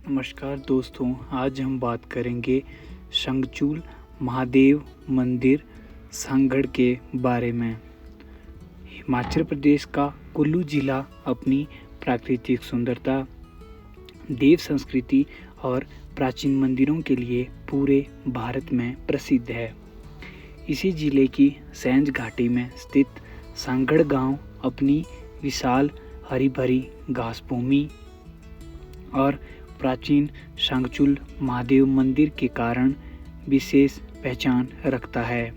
नमस्कार दोस्तों, आज हम बात करेंगे शंखचूल महादेव मंदिर सांगड़ के बारे में। हिमाचल प्रदेश का कुल्लू जिला अपनी प्राकृतिक सुंदरता, देव संस्कृति और प्राचीन मंदिरों के लिए पूरे भारत में प्रसिद्ध है। इसी जिले की सैंज घाटी में स्थित सांगड़ गांव अपनी विशाल हरी भरी घास भूमि और प्राचीन शंखचूल महादेव मंदिर के कारण विशेष पहचान रखता है।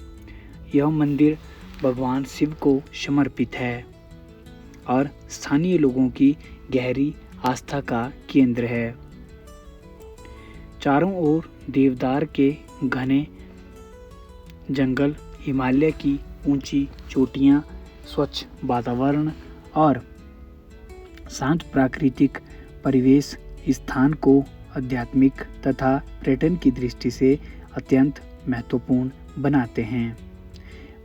यह मंदिर भगवान शिव को समर्पित है और स्थानीय लोगों की गहरी आस्था का केंद्र है। चारों ओर देवदार के घने जंगल, हिमालय की ऊंची चोटियां, स्वच्छ वातावरण और शांत प्राकृतिक परिवेश स्थान को आध्यात्मिक तथा पर्यटन की दृष्टि से अत्यंत महत्वपूर्ण बनाते हैं।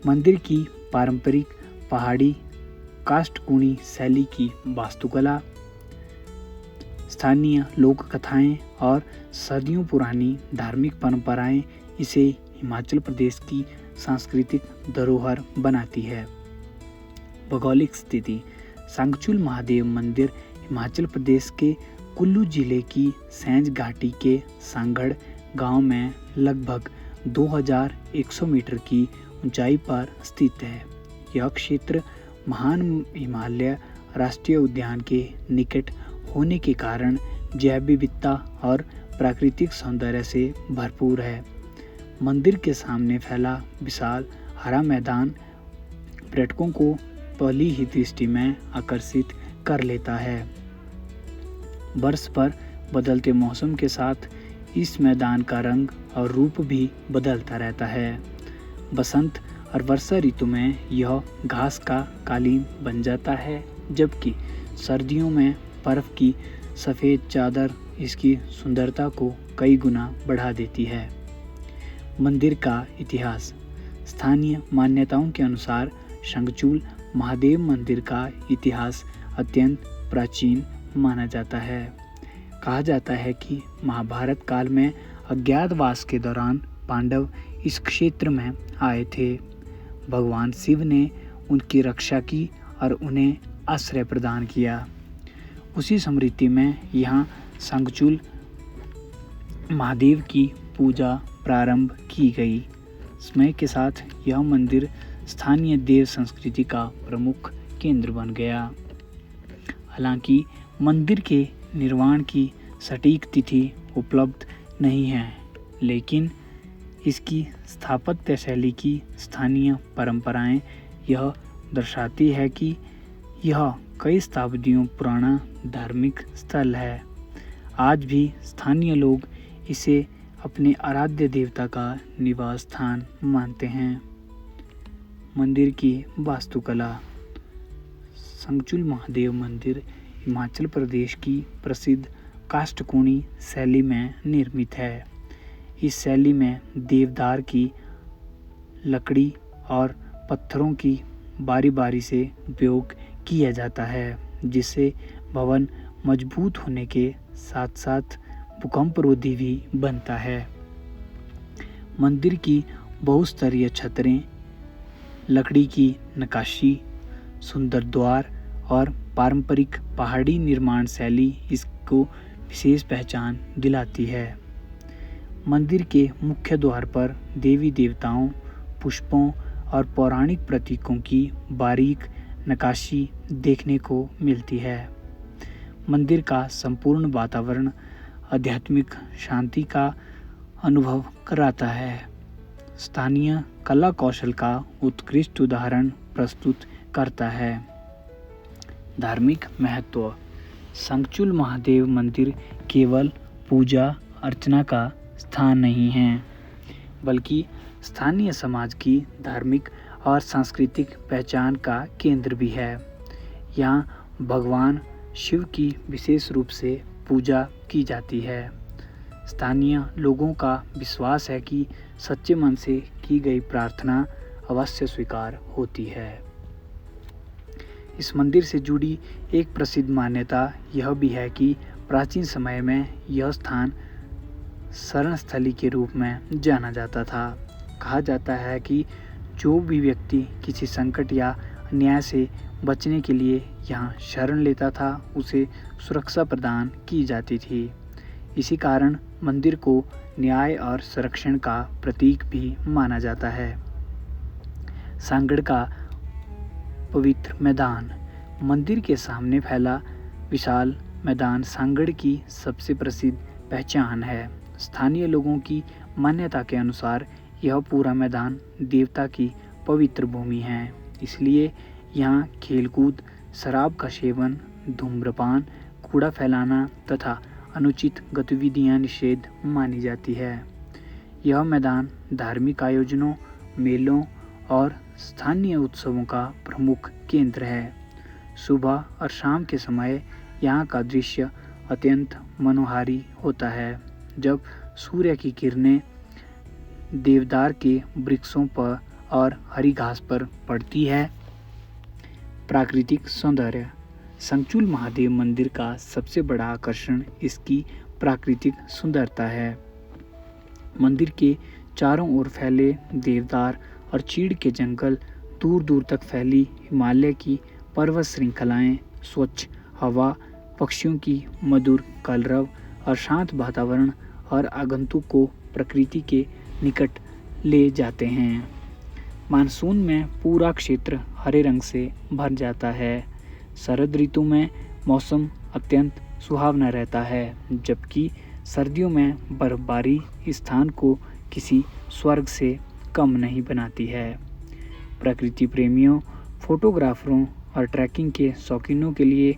मंदिर की पारंपरिक पहाड़ी काष्ठकुणी शैली की वास्तुकला, स्थानीय लोक कथाएं और सदियों पुरानी धार्मिक परंपराएं इसे हिमाचल प्रदेश की सांस्कृतिक धरोहर बनाती है। भौगोलिक स्थिति: शंखचूल महादेव मंदिर हिमाचल प्रदेश के कुल्लू जिले की सैंज घाटी के सांगड़ गांव में लगभग 2100 मीटर की ऊंचाई पर स्थित है। यह क्षेत्र महान हिमालय राष्ट्रीय उद्यान के निकट होने के कारण जैव विविधता और प्राकृतिक सौंदर्य से भरपूर है। मंदिर के सामने फैला विशाल हरा मैदान पर्यटकों को पहली ही दृष्टि में आकर्षित कर लेता है। वर्ष पर बदलते मौसम के साथ इस मैदान का रंग और रूप भी बदलता रहता है। बसंत और वर्षा ऋतु में यह घास का कालीन बन जाता है, जबकि सर्दियों में बर्फ की सफ़ेद चादर इसकी सुंदरता को कई गुना बढ़ा देती है। मंदिर का इतिहास: स्थानीय मान्यताओं के अनुसार शंखचूल महादेव मंदिर का इतिहास अत्यंत प्राचीन माना जाता है। कहा जाता है कि महाभारत काल में अज्ञातवास के दौरान पांडव इस क्षेत्र में आए थे। भगवान शिव ने उनकी रक्षा की और उन्हें आश्रय प्रदान किया। उसी स्मृति में यहाँ शंखचूल महादेव की पूजा प्रारंभ की गई। समय के साथ यह मंदिर स्थानीय देव संस्कृति का प्रमुख केंद्र बन गया। हालांकि मंदिर के निर्माण की सटीक तिथि उपलब्ध नहीं है, लेकिन इसकी स्थापत्य शैली की स्थानीय परंपराएं यह दर्शाती है कि यह कई शताब्दियों पुराना धार्मिक स्थल है। आज भी स्थानीय लोग इसे अपने आराध्य देवता का निवास स्थान मानते हैं। मंदिर की वास्तुकला: शंखचूल महादेव मंदिर हिमाचल प्रदेश की प्रसिद्ध काष्ठकुणी शैली में निर्मित है। इस शैली में देवदार की लकड़ी और पत्थरों की बारी बारी से उपयोग किया जाता है, जिससे भवन मजबूत होने के साथ साथ भूकंपरोधी भी बनता है। मंदिर की बहुस्तरीय छतरें, लकड़ी की नक्काशी, सुंदर द्वार और पारंपरिक पहाड़ी निर्माण शैली इसको विशेष पहचान दिलाती है। मंदिर के मुख्य द्वार पर देवी देवताओं, पुष्पों और पौराणिक प्रतीकों की बारीक नक्काशी देखने को मिलती है। मंदिर का संपूर्ण वातावरण आध्यात्मिक शांति का अनुभव कराता है। स्थानीय कला कौशल का उत्कृष्ट उदाहरण प्रस्तुत करता है। धार्मिक महत्व: शंखचूल महादेव मंदिर केवल पूजा अर्चना का स्थान नहीं है, बल्कि स्थानीय समाज की धार्मिक और सांस्कृतिक पहचान का केंद्र भी है। यहाँ भगवान शिव की विशेष रूप से पूजा की जाती है। स्थानीय लोगों का विश्वास है कि सच्चे मन से की गई प्रार्थना अवश्य स्वीकार होती है। इस मंदिर से जुड़ी एक प्रसिद्ध मान्यता यह भी है कि प्राचीन समय में यह स्थान शरण स्थली के रूप में जाना जाता था। कहा जाता है कि जो भी व्यक्ति किसी संकट या अन्याय से बचने के लिए यहाँ शरण लेता था उसे सुरक्षा प्रदान की जाती थी। इसी कारण मंदिर को न्याय और संरक्षण का प्रतीक भी माना जाता है। सांगड़ का पवित्र मैदान। मंदिर के सामने फैला विशाल मैदान सांगड़ की सबसे प्रसिद्ध पहचान है। स्थानीय लोगों की मान्यता के अनुसार यह पूरा मैदान देवता की पवित्र भूमि है, इसलिए यहाँ खेलकूद, शराब का सेवन, धूम्रपान, कूड़ा फैलाना तथा अनुचित गतिविधियाँ निषेध मानी जाती है। यह मैदान धार्मिक आयोजनों, मेलों और स्थानीय उत्सवों का प्रमुख केंद्र है। सुबह और शाम के समय यहाँ का दृश्य अत्यंत मनोहारी होता है, जब सूर्य की किरणें देवदार के वृक्षों पर और हरी घास पर पड़ती है। प्राकृतिक सौंदर्य। संगचूल महादेव मंदिर का सबसे बड़ा आकर्षण इसकी प्राकृतिक सुंदरता है। मंदिर के चारों ओर फैले देवदार और चीड़ के जंगल, दूर दूर तक फैली हिमालय की पर्वत श्रृंखलाएं, स्वच्छ हवा, पक्षियों की मधुर कलरव और शांत वातावरण और आगंतुक को प्रकृति के निकट ले जाते हैं। मानसून में पूरा क्षेत्र हरे रंग से भर जाता है। शरद ऋतु में मौसम अत्यंत सुहावना रहता है, जबकि सर्दियों में बर्फबारी स्थान को किसी स्वर्ग से कम नहीं बनाती है। प्रकृति प्रेमियों, फोटोग्राफरों और ट्रैकिंग के शौकीनों के लिए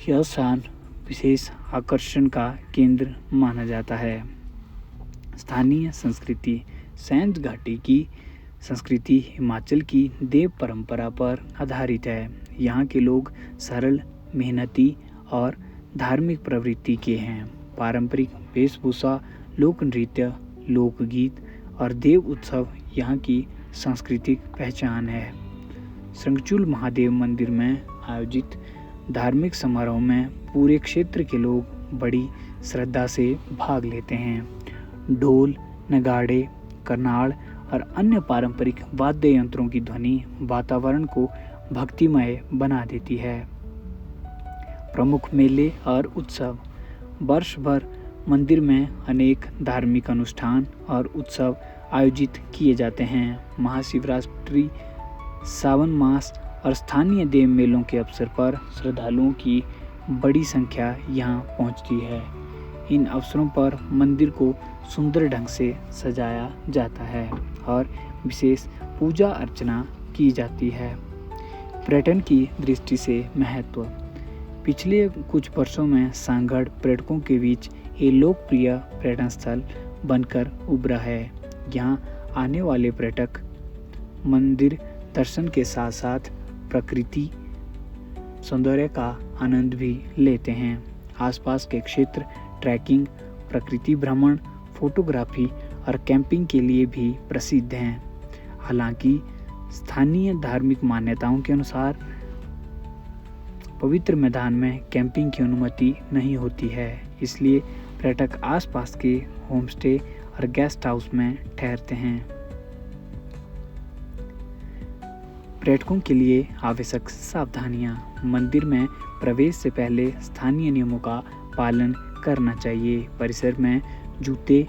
यह स्थान विशेष आकर्षण का केंद्र माना जाता है। स्थानीय संस्कृति। सैंज घाटी की संस्कृति हिमाचल की देव परंपरा पर आधारित है। यहाँ के लोग सरल, मेहनती और धार्मिक प्रवृत्ति के हैं। पारंपरिक वेशभूषा, लोक नृत्य, लोकगीत और देव उत्सव यहाँ की सांस्कृतिक पहचान है। संगचूल महादेव मंदिर में आयोजित धार्मिक समारोह में पूरे क्षेत्र के लोग बड़ी श्रद्धा से भाग लेते हैं। ढोल, नगाड़े, करनाल और अन्य पारंपरिक वाद्य यंत्रों की ध्वनि वातावरण को भक्तिमय बना देती है। प्रमुख मेले और उत्सव। वर्ष भर मंदिर में अनेक धार्मिक अनुष्ठान और उत्सव आयोजित किए जाते हैं। महाशिवरात्रि, सावन मास और स्थानीय देव मेलों के अवसर पर श्रद्धालुओं की बड़ी संख्या यहाँ पहुँचती है। इन अवसरों पर मंदिर को सुंदर ढंग से सजाया जाता है और विशेष पूजा अर्चना की जाती है। पर्यटन की दृष्टि से महत्व। पिछले कुछ वर्षों में सांगड़ पर्यटकों के बीच एक लोकप्रिय पर्यटन स्थल बनकर उभरा है। यहाँ आने वाले पर्यटक मंदिर दर्शन के साथ साथ प्रकृति सौंदर्य का आनंद भी लेते हैं। आसपास के क्षेत्र ट्रैकिंग, प्रकृति भ्रमण, फोटोग्राफी और कैंपिंग के लिए भी प्रसिद्ध हैं। हालांकि स्थानीय धार्मिक मान्यताओं के अनुसार पवित्र मैदान में कैंपिंग की अनुमति नहीं होती है, इसलिए पर्यटक आसपास के होमस्टे और गेस्ट हाउस में ठहरते हैं। पर्यटकों के लिए आवश्यक सावधानियां। मंदिर में प्रवेश से पहले स्थानीय नियमों का पालन करना चाहिए। परिसर में जूते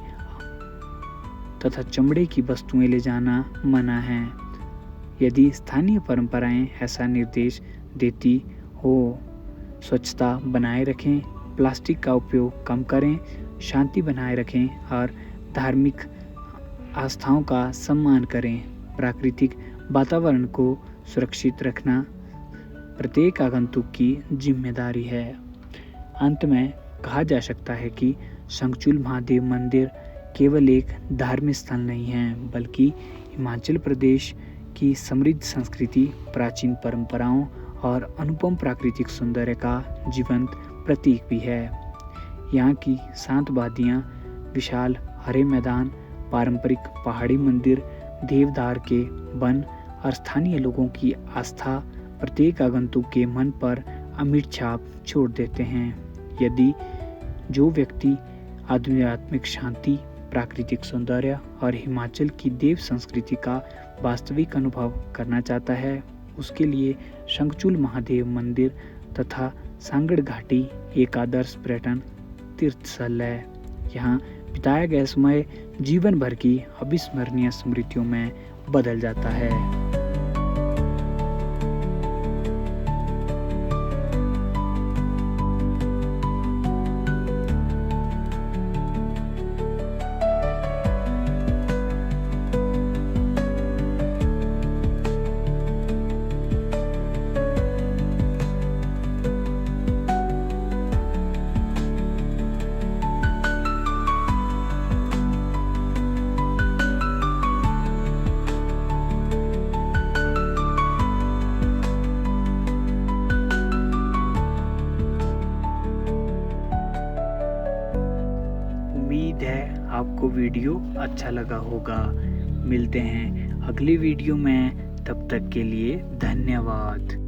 तथा चमड़े की वस्तुएं ले जाना मना है। यदि स्थानीय परंपराएं ऐसा निर्देश देती हो, स्वच्छता बनाए रखें, प्लास्टिक का उपयोग कम करें, शांति बनाए रखें और धार्मिक आस्थाओं का सम्मान करें। प्राकृतिक वातावरण को सुरक्षित रखना प्रत्येक आगंतुक की जिम्मेदारी है। अंत में कहा जा सकता है कि संगचूल महादेव मंदिर केवल एक धार्मिक स्थल नहीं है, बल्कि हिमाचल प्रदेश की समृद्ध संस्कृति, प्राचीन परंपराओं और अनुपम प्राकृतिक सौंदर्य का जीवंत प्रतीक भी है। यहाँ की शांत वादियाँ, विशाल हरे मैदान, पारंपरिक पहाड़ी मंदिर, देवदार के वन और स्थानीय लोगों की आस्था प्रत्येक आगंतुक के मन पर अमिट छाप छोड़ देते हैं। यदि जो व्यक्ति आध्यात्मिक शांति, प्राकृतिक सौंदर्य और हिमाचल की देव संस्कृति का वास्तविक अनुभव करना चाहता है, उसके लिए शंखचूल महादेव मंदिर तथा सांगड़ घाटी एक आदर्श पर्यटन तीर्थ स्थल है। यहाँ बिताया गया समय जीवन भर की अविस्मरणीय स्मृतियों में बदल जाता है। उम्मीद है आपको वीडियो अच्छा लगा होगा। मिलते हैं अगली वीडियो में, तब तक के लिए धन्यवाद।